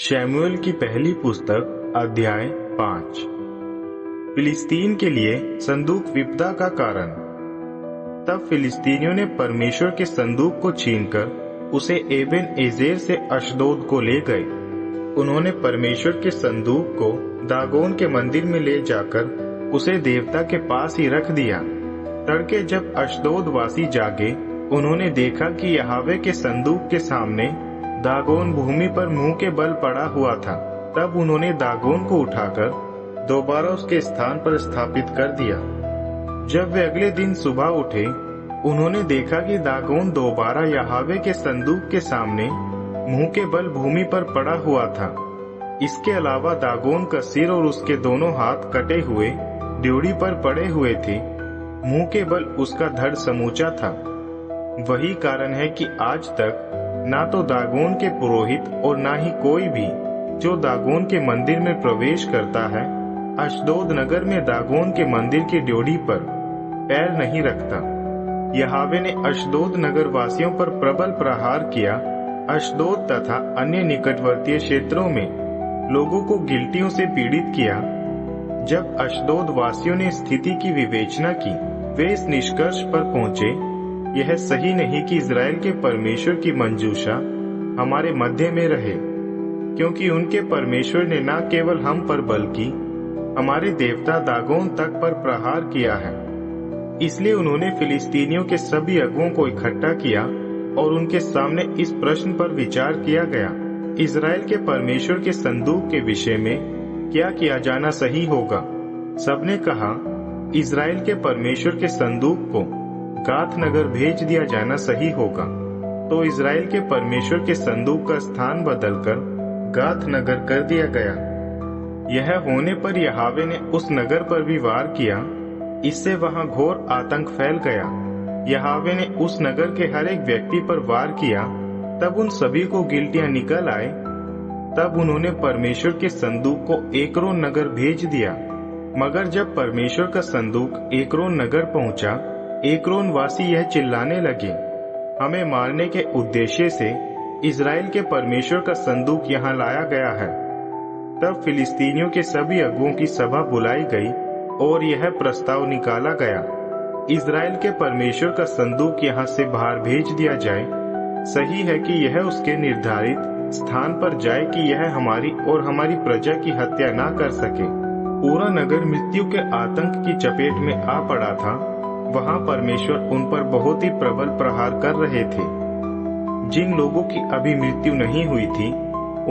शमूएल की पहली पुस्तक अध्याय 5। फिलिस्तीन के लिए संदूक विपदा का कारण। तब फिलिस्तीनियों ने परमेश्वर के संदूक को छीनकर उसे एबेन एजेर से अशदोद को ले गए। उन्होंने परमेश्वर के संदूक को दागोन के मंदिर में ले जाकर उसे देवता के पास ही रख दिया। तड़के जब अशदोद वासी जागे, उन्होंने देखा कि यहोवा के संदूक के सामने दागोन भूमि पर मुंह के बल पड़ा हुआ था। तब उन्होंने दागोन को उठाकर दोबारा उसके स्थान पर स्थापित कर दिया। जब वे अगले दिन सुबह उठे, उन्होंने देखा कि दागोन दोबारा यहोवा के संदूक के सामने मुंह के बल भूमि पर पड़ा हुआ था। इसके अलावा दागोन का सिर और उसके दोनों हाथ कटे हुए ड्योढ़ी पर पड़े हुए थे। मुंह के बल उसका धड़ समूचा था। वही कारण है कि आज तक ना तो दागोन के पुरोहित और ना ही कोई भी जो दागोन के मंदिर में प्रवेश करता है, अशदोद नगर में दागोन के मंदिर की ड्योढ़ी पर पैर नहीं रखता। यहोवा ने अशदोद नगर वासियों पर प्रबल प्रहार किया। अशदोद तथा अन्य निकटवर्तीय क्षेत्रों में लोगों को गिलटियों से पीड़ित किया। जब अशदोद वासियों ने स्थिति की विवेचना की, वे इस निष्कर्ष पर पहुंचे, यह सही नहीं कि इज़राइल के परमेश्वर की मंजूषा हमारे मध्य में रहे, क्योंकि उनके परमेश्वर ने न केवल हम पर बल्कि हमारे देवता दागोन तक पर प्रहार किया है। इसलिए उन्होंने फिलिस्तीनियों के सभी अगुओं को इकट्ठा किया और उनके सामने इस प्रश्न पर विचार किया गया, इज़राइल के परमेश्वर के संदूक के विषय में क्या किया जाना सही होगा। सबने कहा, इज़राइल के परमेश्वर के संदूक को गाथ नगर भेज दिया जाना सही होगा। तो इज़राइल के परमेश्वर के संदूक का स्थान बदलकर गाथ नगर कर दिया गया। यह होने पर यहोवा ने उस नगर पर भी वार किया। इससे वहां घोर आतंक फैल गया। यहोवा ने उस नगर के हर एक व्यक्ति पर वार किया। तब उन सभी को गिलटियां निकल आए। तब उन्होंने परमेश्वर के संदूक को एक्रोन नगर भेज दिया। मगर जब परमेश्वर का संदूक एक्रोन नगर पहुंचा, एक्रोन वासी यह चिल्लाने लगे, हमें मारने के उद्देश्य से इज़राइल के परमेश्वर का संदूक यहाँ लाया गया है। तब फिलिस्तीनियों के सभी अगुओं की सभा बुलाई गई और यह प्रस्ताव निकाला गया, इज़राइल के परमेश्वर का संदूक यहाँ से बाहर भेज दिया जाए। सही है कि यह उसके निर्धारित स्थान पर जाए कि यह हमारी और हमारी प्रजा की हत्या ना कर सके। पूरा नगर मृत्यु के आतंक की चपेट में आ पड़ा था। वहां परमेश्वर उन पर बहुत ही प्रबल प्रहार कर रहे थे। जिन लोगों की अभी मृत्यु नहीं हुई थी,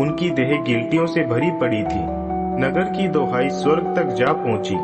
उनकी देह गिलटियों से भरी पड़ी थी। नगर की दोहाई स्वर्ग तक जा पहुंची।